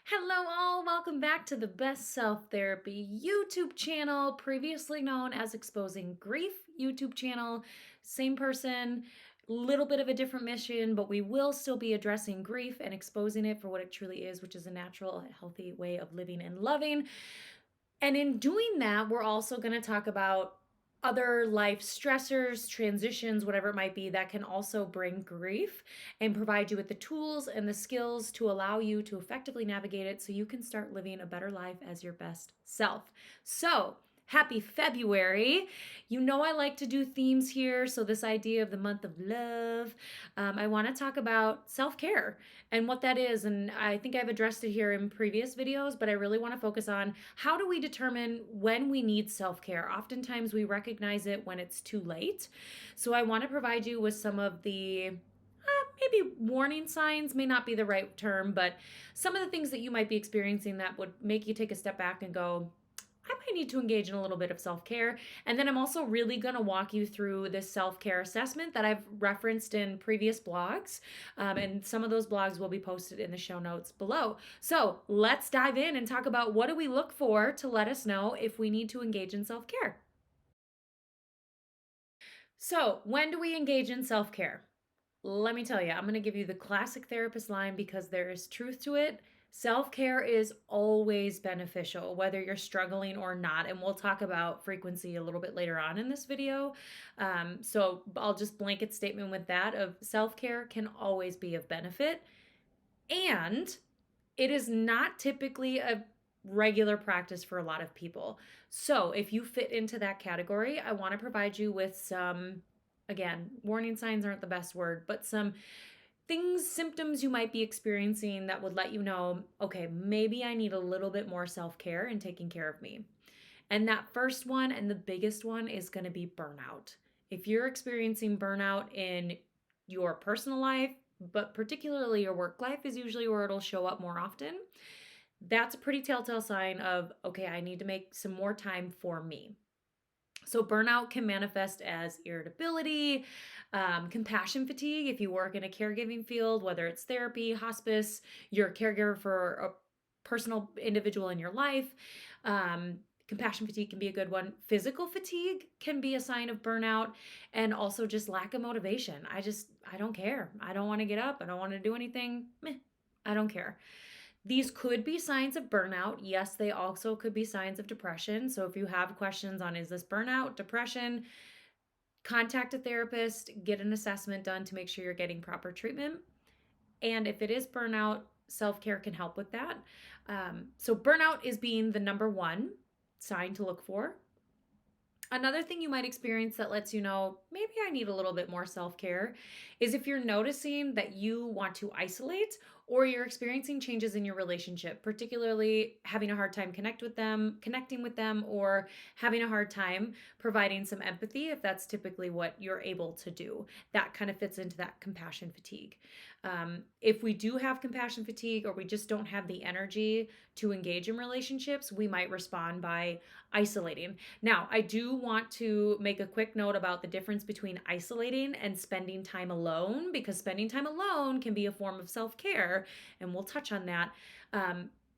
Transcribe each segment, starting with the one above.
Hello, all. Welcome back to the Best Self Therapy YouTube channel, previously known as Exposing Grief YouTube channel. Same person, little bit of a different mission, but we will still be addressing grief and exposing it for what it truly is, which is a natural, healthy way of living and loving. And in doing that, we're also going to talk about other life stressors, transitions, whatever it might be, that can also bring grief and provide you with the tools and the skills to allow you to effectively navigate it so you can start living a better life as your best self. So, happy February. You know, I like to do themes here. So, this idea of the month of love, I want to talk about self care and what that is. And I think I've addressed it here in previous videos, but I really want to focus on how do we determine when we need self care. Oftentimes, we recognize it when it's too late. So, I want to provide you with some of the maybe warning signs, may not be the right term, but some of the things that you might be experiencing that would make you take a step back and go, I might need to engage in a little bit of self care. And then I'm also really going to walk you through this self care assessment that I've referenced in previous blogs. And some of those blogs will be posted in the show notes below. So let's dive in and talk about what do we look for to let us know if we need to engage in self care. So, when do we engage in self care? Let me tell you, I'm going to give you the classic therapist line because there is truth to it. Self care is always beneficial, whether you're struggling or not. And we'll talk about frequency a little bit later on in this video. So I'll just blanket statement with that of self care can always be of benefit. And it is not typically a regular practice for a lot of people. So if you fit into that category, I want to provide you with some, again, warning signs aren't the best word, but some things, symptoms you might be experiencing that would let you know, okay, maybe I need a little bit more self care and taking care of me. And that first one and the biggest one is going to be burnout. If you're experiencing burnout in your personal life, but particularly your work life is usually where it'll show up more often, that's a pretty telltale sign of, okay, I need to make some more time for me. So, burnout can manifest as irritability, compassion fatigue if you work in a caregiving field, whether it's therapy, hospice, you're a caregiver for a personal individual in your life. Compassion fatigue can be a good one. Physical fatigue can be a sign of burnout, and also just lack of motivation. I don't care. I don't want to get up. I don't want to do anything. Meh, I don't care. These could be signs of burnout. Yes, they also could be signs of depression. So if you have questions on is this burnout, depression, contact a therapist, get an assessment done to make sure you're getting proper treatment. And if it is burnout, self care can help with that. So burnout is being the number one sign to look for. Another thing you might experience that lets you know maybe I need a little bit more self care is if you're noticing that you want to isolate or you're experiencing changes in your relationship, particularly having a hard time connecting with them, or having a hard time providing some empathy, if that's typically what you're able to do. That kind of fits into that compassion fatigue. If we do have compassion fatigue or we just don't have the energy to engage in relationships, we might respond by isolating. Now, I do want to make a quick note about the difference between isolating and spending time alone, because spending time alone can be a form of self care, and we'll touch on that.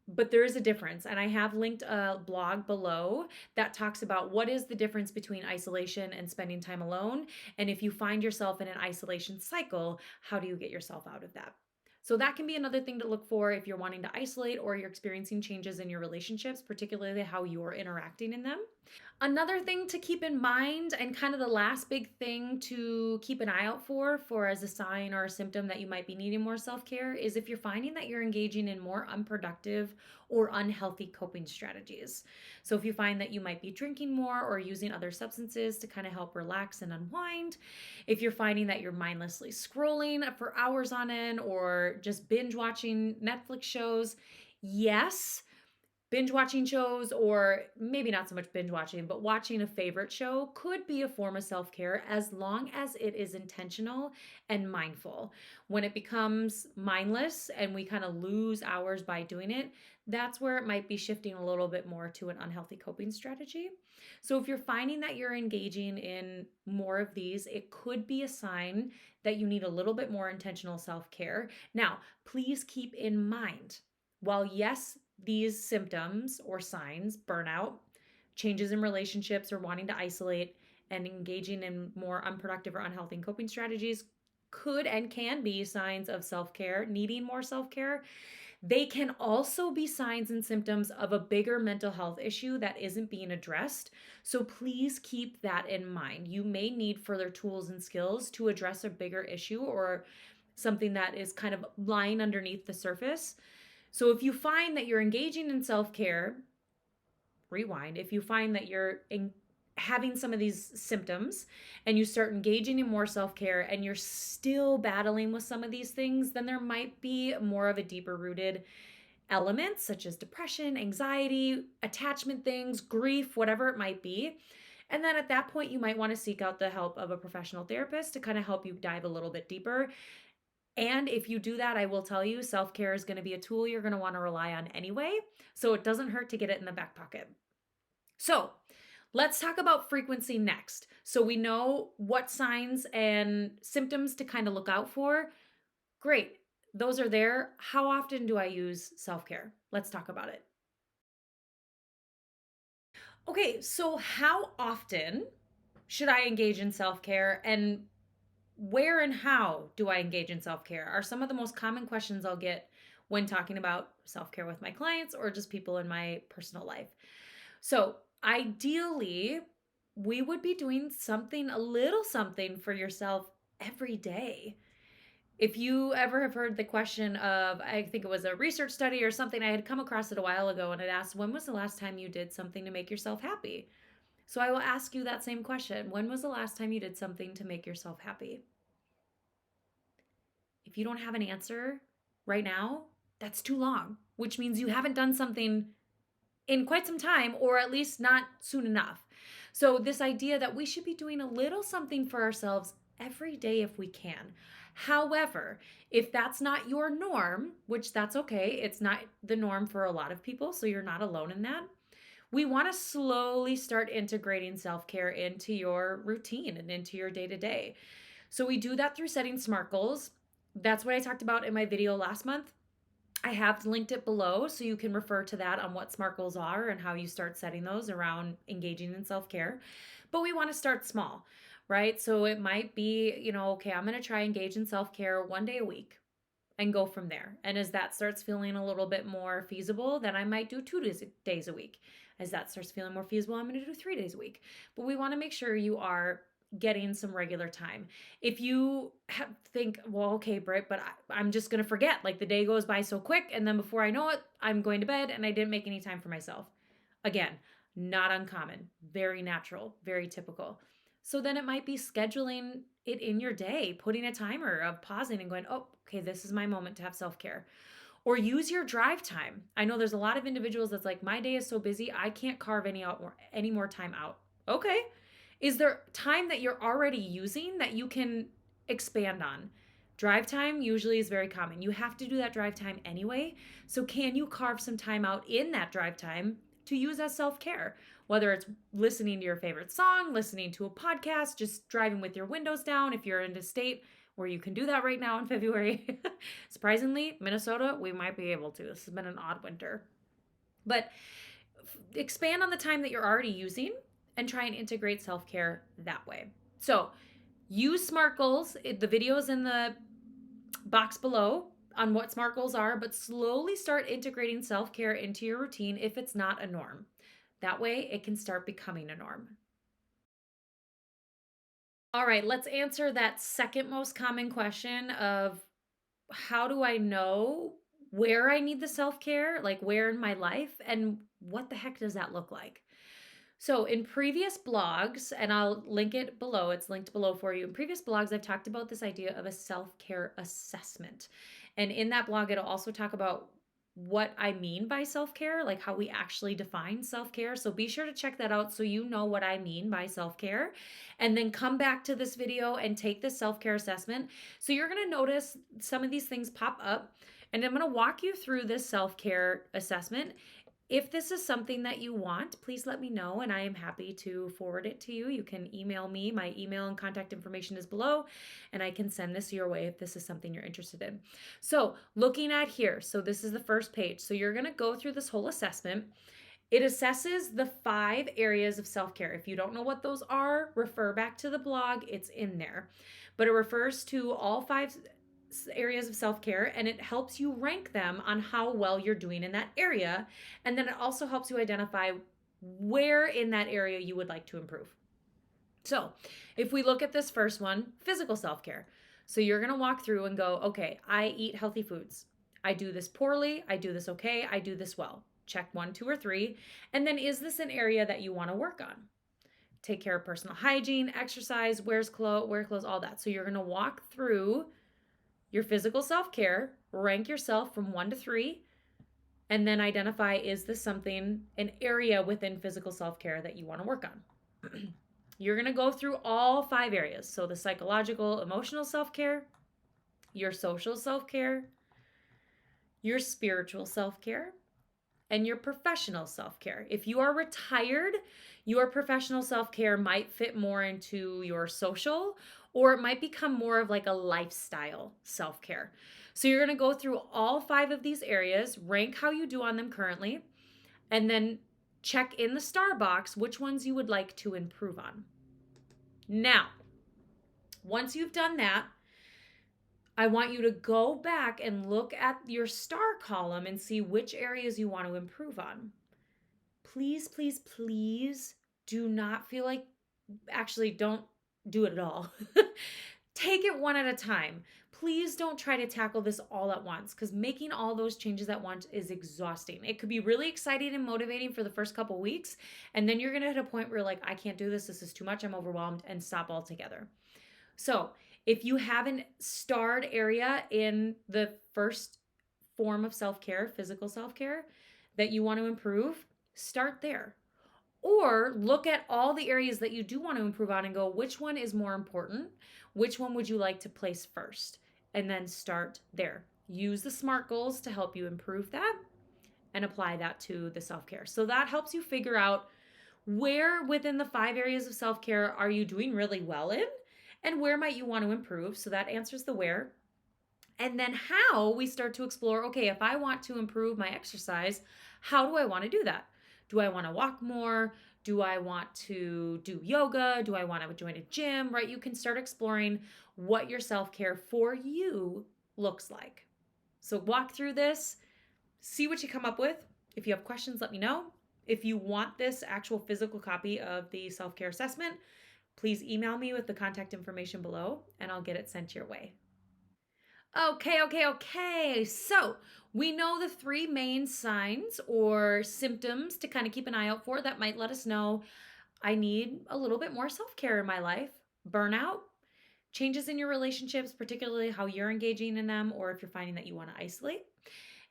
But there is a difference, and I have linked a blog below that talks about what is the difference between isolation and spending time alone. And if you find yourself in an isolation cycle, how do you get yourself out of that? So that can be another thing to look for if you're wanting to isolate or you're experiencing changes in your relationships, particularly how you're interacting in them. Another thing to keep in mind, and kind of the last big thing to keep an eye out for as a sign or a symptom that you might be needing more self care, is if you're finding that you're engaging in more unproductive or unhealthy coping strategies. So, if you find that you might be drinking more or using other substances to kind of help relax and unwind, if you're finding that you're mindlessly scrolling for hours on end or just binge watching Netflix shows, yes, binge watching shows, or maybe not so much binge watching, but watching a favorite show could be a form of self care as long as it is intentional and mindful. When it becomes mindless and we kind of lose hours by doing it, that's where it might be shifting a little bit more to an unhealthy coping strategy. So, if you're finding that you're engaging in more of these, it could be a sign that you need a little bit more intentional self care. Now, please keep in mind, While, yes, these symptoms or signs, burnout, changes in relationships, or wanting to isolate and engaging in more unproductive or unhealthy coping strategies, could and can be signs of self care, needing more self care, they can also be signs and symptoms of a bigger mental health issue that isn't being addressed. So please keep that in mind. You may need further tools and skills to address a bigger issue or something that is kind of lying underneath the surface. So if you find that you're engaging in self care, rewind. If you find that having some of these symptoms and you start engaging in more self care and you're still battling with some of these things, then there might be more of a deeper rooted elements such as depression, anxiety, attachment things, grief, whatever it might be. And then at that point, you might want to seek out the help of a professional therapist to kind of help you dive a little bit deeper. And if you do that, I will tell you, self care is going to be a tool you're going to want to rely on anyway. So it doesn't hurt to get it in the back pocket. So let's talk about frequency next. So we know what signs and symptoms to kind of look out for. Great. Those are there. How often do I use self care? Let's talk about it. Okay, so how often should I engage in self care, and where and how do I engage in self care are some of the most common questions I'll get when talking about self care with my clients or just people in my personal life. So, ideally, we would be doing something, a little something for yourself every day. If you ever have heard the question of, I think it was a research study or something, I had come across it a while ago and it asked, when was the last time you did something to make yourself happy? So I will ask you that same question. When was the last time you did something to make yourself happy? If you don't have an answer right now, that's too long, which means you haven't done something in quite some time, or at least not soon enough. So, this idea that we should be doing a little something for ourselves every day if we can. However, if that's not your norm, which that's okay, it's not the norm for a lot of people, so you're not alone in that. We want to slowly start integrating self care into your routine and into your day to day. So, we do that through setting SMART goals. That's what I talked about in my video last month. I have linked it below so you can refer to that on what SMART goals are and how you start setting those around engaging in self care. But we want to start small, right? So it might be, okay, I'm going to try engage in self care one day a week and go from there. And as that starts feeling a little bit more feasible, then I might do 2 days a week. As that starts feeling more feasible, I'm going to do 3 days a week. But we want to make sure you are getting some regular time. If you think, well, okay, Britt, but I'm just going to forget. Like the day goes by so quick. And then before I know it, I'm going to bed and I didn't make any time for myself. Again, not uncommon, very natural, very typical. So then it might be scheduling it in your day, putting a timer of pausing and going, oh, okay, this is my moment to have self care. Or use your drive time. I know there's a lot of individuals that's like, my day is so busy, I can't carve any more time out. Okay. Is there time that you're already using that you can expand on? Drive time usually is very common. You have to do that drive time anyway. So, can you carve some time out in that drive time to use as self care? Whether it's listening to your favorite song, listening to a podcast, just driving with your windows down if you're in a state where you can do that right now in February. Surprisingly, Minnesota, we might be able to. This has been an odd winter. But expand on the time that you're already using and try and integrate self care that way. So, use SMART goals. The video is in the box below on what SMART goals are, but slowly start integrating self care into your routine if it's not a norm. That way, it can start becoming a norm. All right, let's answer that second most common question of how do I know where I need the self care, like where in my life, and what the heck does that look like? So, in previous blogs, and I'll link it below, it's linked below for you. In previous blogs, I've talked about this idea of a self care assessment. And in that blog, it'll also talk about what I mean by self care, like how we actually define self care. So, be sure to check that out so you know what I mean by self care. And then come back to this video and take the self care assessment. So, you're going to notice some of these things pop up. And I'm going to walk you through this self care assessment. If this is something that you want, please let me know and I am happy to forward it to you. You can email me. My email and contact information is below, and I can send this your way if this is something you're interested in. So, looking at here, so this is the first page. So, you're going to go through this whole assessment. It assesses the 5 areas of self care. If you don't know what those are, refer back to the blog, it's in there. But it refers to all 5 areas of self care and it helps you rank them on how well you're doing in that area. And then it also helps you identify where in that area you would like to improve. So, if we look at this first one, physical self care. So, you're going to walk through and go, okay, I eat healthy foods. I do this poorly. I do this okay. I do this well. Check 1, 2, or 3. And then, is this an area that you want to work on? Take care of personal hygiene, exercise, wear clothes, all that. So, you're going to walk through your physical self care, rank yourself from 1 to 3, and then identify, is this something, an area within physical self care that you want to work on? You're going to go through all 5 areas. So the psychological, emotional self care, your social self care, your spiritual self care, and your professional self care. If you are retired, your professional self care might fit more into your social, or it might become more of like a lifestyle self care. So you're going to go through all 5 of these areas, rank how you do on them currently, and then check in the star box which ones you would like to improve on. Now, once you've done that, I want you to go back and look at your star column and see which areas you want to improve on. Please, please, please do not feel like, actually, don't do it at all. Take it one at a time. Please don't try to tackle this all at once because making all those changes at once is exhausting. It could be really exciting and motivating for the first couple weeks, and then you're going to hit a point where you're like, I can't do this. This is too much. I'm overwhelmed, and stop altogether. So, if you have an starred area in the first form of self care, physical self care, that you want to improve, start there. Or look at all the areas that you do want to improve on and go, which one is more important? Which one would you like to place first? And then start there. Use the SMART goals to help you improve that and apply that to the self care. So that helps you figure out where within the 5 areas of self care are you doing really well in, and where might you want to improve. So that answers the where. And then how we start to explore, okay, if I want to improve my exercise, how do I want to do that? Do I want to walk more? Do I want to do yoga? Do I want to join a gym? Right? You can start exploring what your self-care for you looks like. So walk through this, see what you come up with. If you have questions, let me know. If you want this actual physical copy of the self-care assessment, please email me with the contact information below and I'll get it sent your way. Okay. So we know the 3 main signs or symptoms to kind of keep an eye out for that might let us know I need a little bit more self care in my life. Burnout, changes in your relationships, particularly how you're engaging in them, or if you're finding that you want to isolate.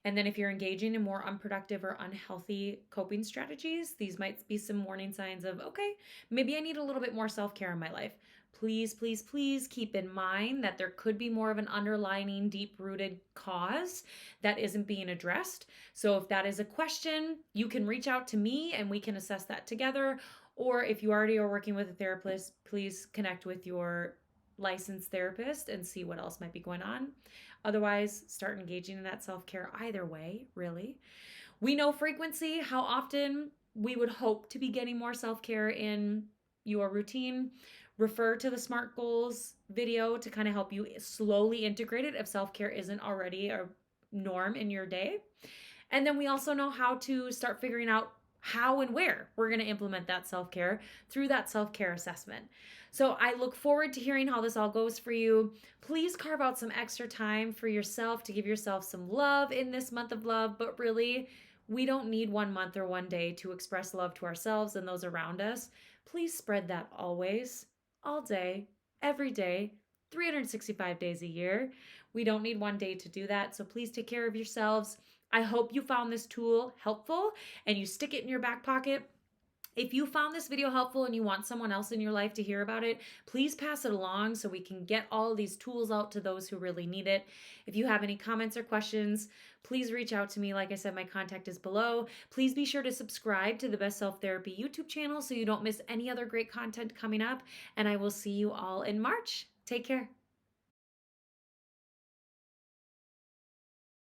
And then if you're engaging in more unproductive or unhealthy coping strategies, these might be some warning signs of, okay, maybe I need a little bit more self care in my life. Please, please, please keep in mind that there could be more of an underlying deep rooted cause that isn't being addressed. So if that is a question, you can reach out to me and we can assess that together. Or if you already are working with a therapist, please connect with your licensed therapist and see what else might be going on. Otherwise, start engaging in that self care either way, really. We know frequency, how often we would hope to be getting more self care in your routine. Refer to the SMART goals video to kind of help you slowly integrate it if self care isn't already a norm in your day. And then we also know how to start figuring out how and where we're going to implement that self care through that self care assessment. So I look forward to hearing how this all goes for you. Please carve out some extra time for yourself to give yourself some love in this month of love, but really, we don't need 1 month or 1 day to express love to ourselves and those around us. Please spread that always, all day, every day, 365 days a year. We don't need 1 day to do that. So please take care of yourselves. I hope you found this tool helpful and you stick it in your back pocket If you found this video helpful and you want someone else in your life to hear about it, please pass it along so we can get all these tools out to those who really need it. If you have any comments or questions, please reach out to me. Like I said, my contact is below. Please be sure to subscribe to the Best Self Therapy YouTube channel so you don't miss any other great content coming up. And I will see you all in March. Take care.